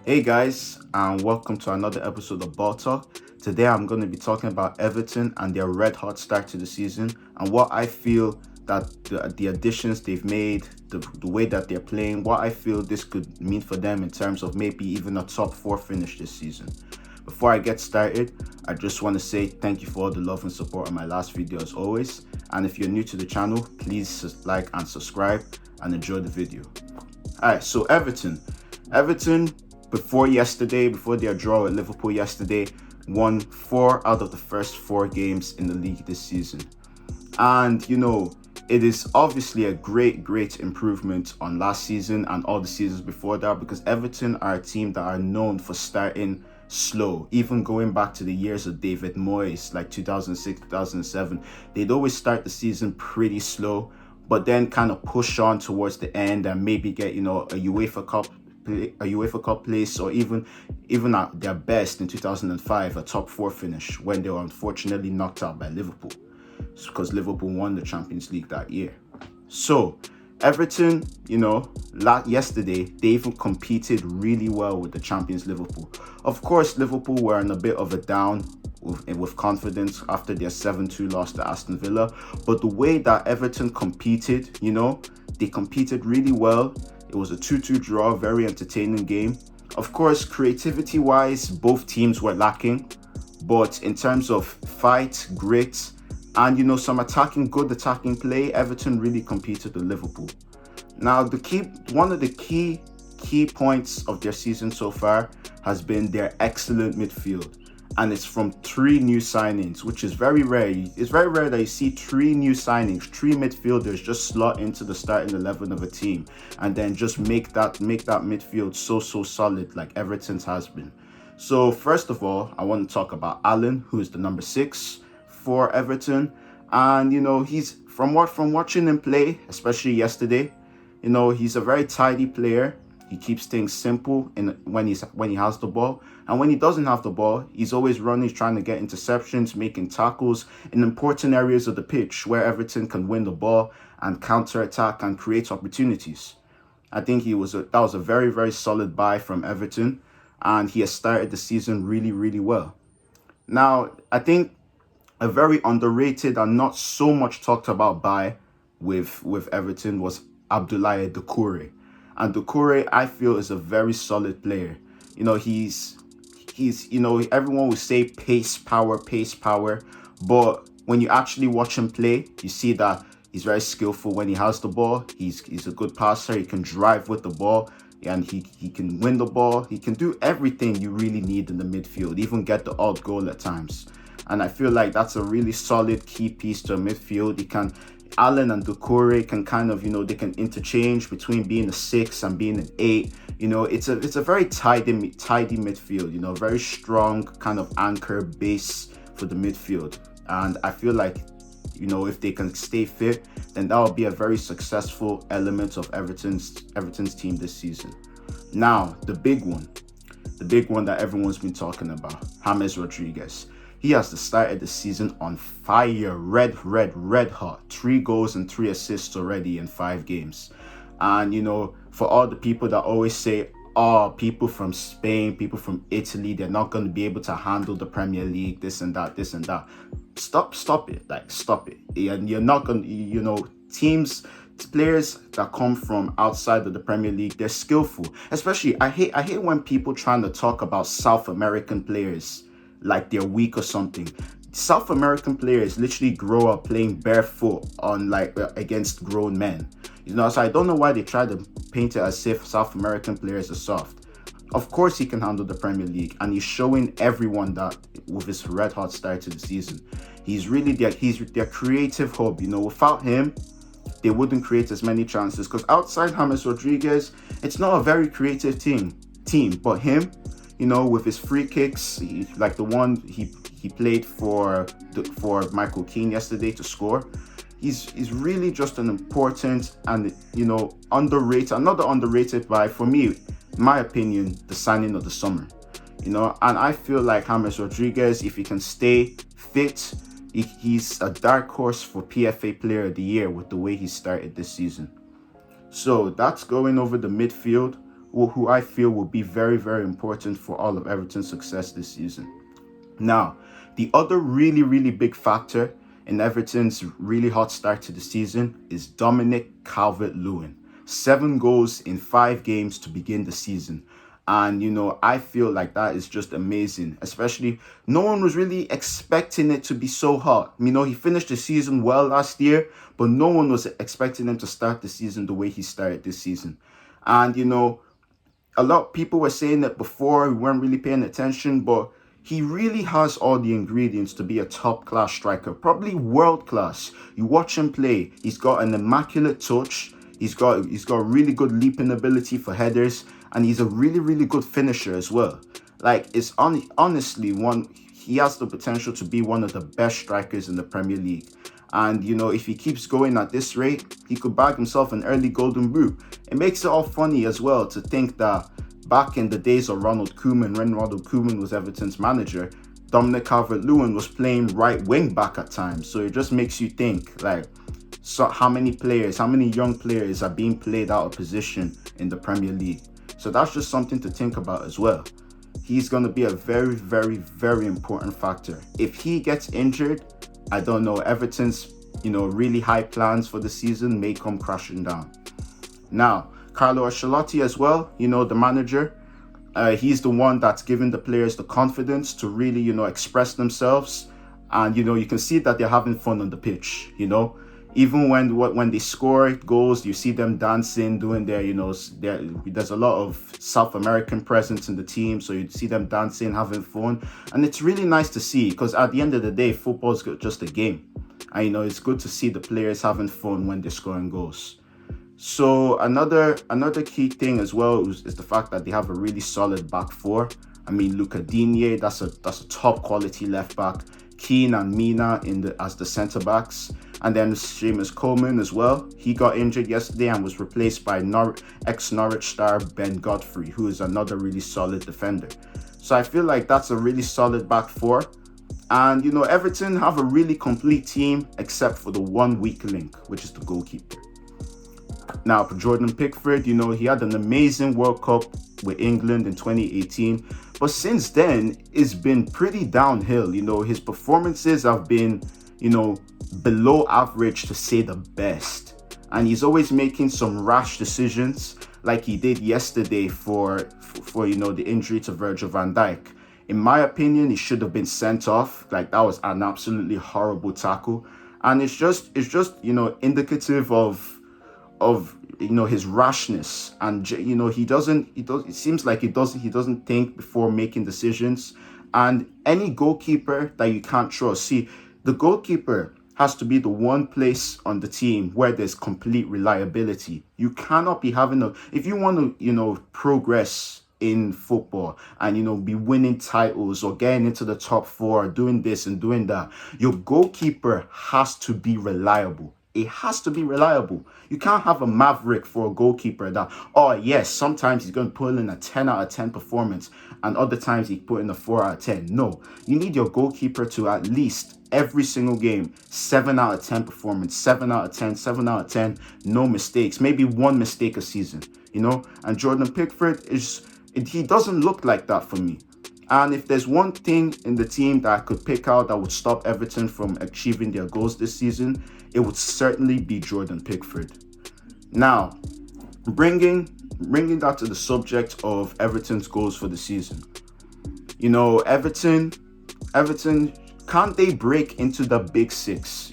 Hey guys, and welcome to another episode of Ball Talk. Today I'm going to be talking about Everton and their red hot start to the season and what I feel that the additions they've made, the way that they're playing, what I feel this could mean for them in terms of maybe even a top 4 finish this season. Before I get started, I just want to say thank you for all the love and support on my last video as always. And if you're new to the channel, please like and subscribe and enjoy the video. Alright, so Everton, before their draw at Liverpool yesterday, won 4 out of the first 4 games in the league this season. And, it is obviously a great improvement on last season and all the seasons before that, because Everton are a team that are known for starting slow. Even going back to the years of David Moyes, like 2006, 2007, they'd always start the season pretty slow, but then kind of push on towards the end and maybe get, a UEFA Cup place, or even at their best in 2005, a top 4 finish when they were unfortunately knocked out by Liverpool, because Liverpool won the Champions League that year. So Everton, yesterday they even competed really well with the champions Liverpool. Of course, Liverpool were in a bit of a down with confidence after their 7-2 loss to Aston Villa. But the way that Everton competed, they competed really well. It was a 2-2 draw, very entertaining game. Of course, creativity-wise, both teams were lacking. But in terms of fight, grit, and some good attacking play, Everton really competed with Liverpool. Now, one of the key points of their season so far has been their excellent midfield. And it's from 3 new signings, which is very rare. It's very rare that you see 3 new signings, 3 midfielders just slot into the starting 11 of a team and then just make that midfield so solid like Everton's has been. So first of all, I want to talk about Allen, who is the number 6 for Everton. And he's from watching him play, especially yesterday, he's a very tidy player. He keeps things simple when he has the ball, and when he doesn't have the ball, he's always running, trying to get interceptions, making tackles in important areas of the pitch where Everton can win the ball and counter-attack and create opportunities. I think that was a very solid buy from Everton, and he has started the season really well. Now, I think a very underrated and not so much talked about buy with Everton was Abdoulaye Doucouré. And Doucouré, I feel, is a very solid player. He's everyone will say pace, power, but when you actually watch him play, you see that he's very skillful when he has the ball. He's a good passer. He can drive with the ball, and he can win the ball. He can do everything you really need in the midfield, even get the odd goal at times. And I feel like that's a really solid key piece to a midfield. Allen and Doucouré can kind of, they can interchange between being a 6 and being an 8. It's a very tidy midfield, very strong kind of anchor base for the midfield. And I feel like, if they can stay fit, then that will be a very successful element of Everton's team this season. Now, the big one that everyone's been talking about, James Rodrguez. He has started the season on fire, red hot. 3 goals and 3 assists already in 5 games. And, for all the people that always say, people from Spain, people from Italy, they're not going to be able to handle the Premier League, this and that. Stop it. Stop it. And you're not going to, players that come from outside of the Premier League, they're skillful. Especially, I hate when people trying to talk about South American players like they're weak or something. South American players literally grow up playing barefoot against grown men. So I don't know why they try to paint it as if South American players are soft. Of course he can handle the Premier League, and he's showing everyone that with his red hot start to the season. He's really their creative hub. Without him, they wouldn't create as many chances, because outside James Rodriguez, it's not a very creative team. But him, with his free kicks, like the one he played for Michael Keane yesterday to score, he's really just an important and underrated, another underrated buy for me, in my opinion, the signing of the summer. And I feel like James Rodriguez, if he can stay fit, he's a dark horse for PFA Player of the Year with the way he started this season. So that's going over the midfield. who I feel will be very, very important for all of Everton's success this season. Now, the other really, really big factor in Everton's really hot start to the season is Dominic Calvert-Lewin. 7 goals in 5 games to begin the season. And, I feel like that is just amazing. Especially, no one was really expecting it to be so hot. He finished the season well last year, but no one was expecting him to start the season the way he started this season. And, a lot of people were saying that before, we weren't really paying attention, but he really has all the ingredients to be a top-class striker, probably world-class. You watch him play, he's got an immaculate touch, he's got really good leaping ability for headers, and he's a really, really good finisher as well. Like, it's honestly he has the potential to be one of the best strikers in the Premier League. And, if he keeps going at this rate, he could bag himself an early golden boot. It makes it all funny as well to think that back in the days of Ronald Koeman, when Ronald Koeman was Everton's manager, Dominic Calvert-Lewin was playing right wing back at times. So it just makes you think, like, how many young players are being played out of position in the Premier League. So that's just something to think about as well. He's going to be a very, very, very important factor. If he gets injured, I don't know, Everton's, really high plans for the season may come crashing down. Now, Carlo Ancelotti as well, the manager, he's the one that's giving the players the confidence to really, express themselves. And, you can see that they're having fun on the pitch, Even when they score goals, you see them dancing, doing their, there's a lot of South American presence in the team. So you see them dancing, having fun. And it's really nice to see because at the end of the day, football is just a game. And, it's good to see the players having fun when they're scoring goals. So another key thing as well is the fact that they have a really solid back four. Luca Digne, that's a top quality left back. Keane and Mina as the centre backs, and then Seamus Coleman as well. He got injured yesterday and was replaced by ex-Norwich star Ben Godfrey, who is another really solid defender. So I feel like that's a really solid back four. And Everton have a really complete team except for the one weak link, which is the goalkeeper. Now, for Jordan Pickford, he had an amazing World Cup with England in 2018. But since then, it's been pretty downhill. His performances have been, below average to say the best. And he's always making some rash decisions like he did yesterday for the injury to Virgil van Dijk. In my opinion, he should have been sent off. Like, that was an absolutely horrible tackle. And it's just indicative of his rashness, and it seems like he doesn't think before making decisions. And any goalkeeper that you can't trust, the goalkeeper has to be the one place on the team where there's complete reliability. You cannot be if you want to progress in football and be winning titles or getting into the top 4, doing this and doing that, your goalkeeper has to be reliable. It has to be reliable. You can't have a maverick for a goalkeeper that, yes, sometimes he's going to put in a 10 out of 10 performance and other times he put in a 4 out of 10. No, you need your goalkeeper to at least every single game, 7 out of 10 performance, 7 out of 10, 7 out of 10, no mistakes, maybe one mistake a season, And Jordan Pickford, he doesn't look like that for me. And if there's one thing in the team that I could pick out that would stop Everton from achieving their goals this season, it would certainly be Jordan Pickford. Now, bringing that to the subject of Everton's goals for the season. Everton, can't they break into the big 6,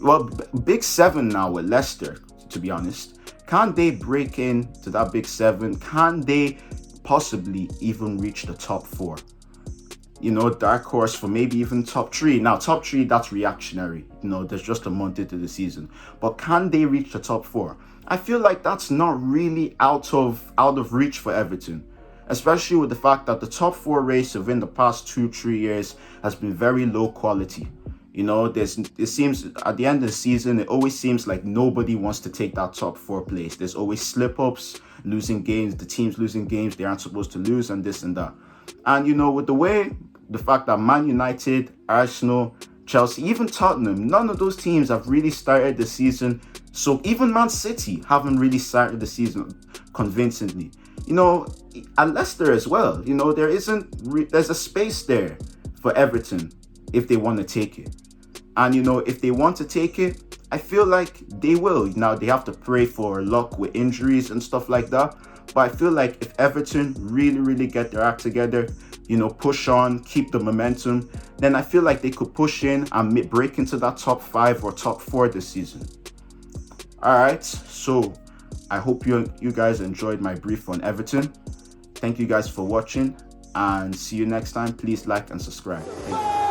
Well, big 7 now with Leicester, to be honest. Can't they break into that big 7? Can they possibly even reach the top 4? Dark horse for maybe even top 3. Now, top 3, that's reactionary. There's just a month into the season. But can they reach the top 4? I feel like that's not really out of reach for Everton, especially with the fact that the top 4 race within the past 2-3 years has been very low quality. It seems at the end of the season, it always seems like nobody wants to take that top 4 place. There's always slip-ups, losing games, the team's losing games they aren't supposed to lose, and this and that. And, with the fact that Man United, Arsenal, Chelsea, even Tottenham, none of those teams have really started the season. So even Man City haven't really started the season convincingly. You know, at Leicester as well, you know, there's a space there for Everton if they want to take it. And, you know, if they want to take it, I feel like they will. Now, they have to pray for luck with injuries and stuff like that. But I feel like if Everton really, really get their act together, you know, push on, keep the momentum, then I feel like they could push in and break into that top 5 or top 4 this season. All right, so I hope you guys enjoyed my brief on Everton. Thank you guys for watching, and see you next time. Please like and subscribe. Thank you.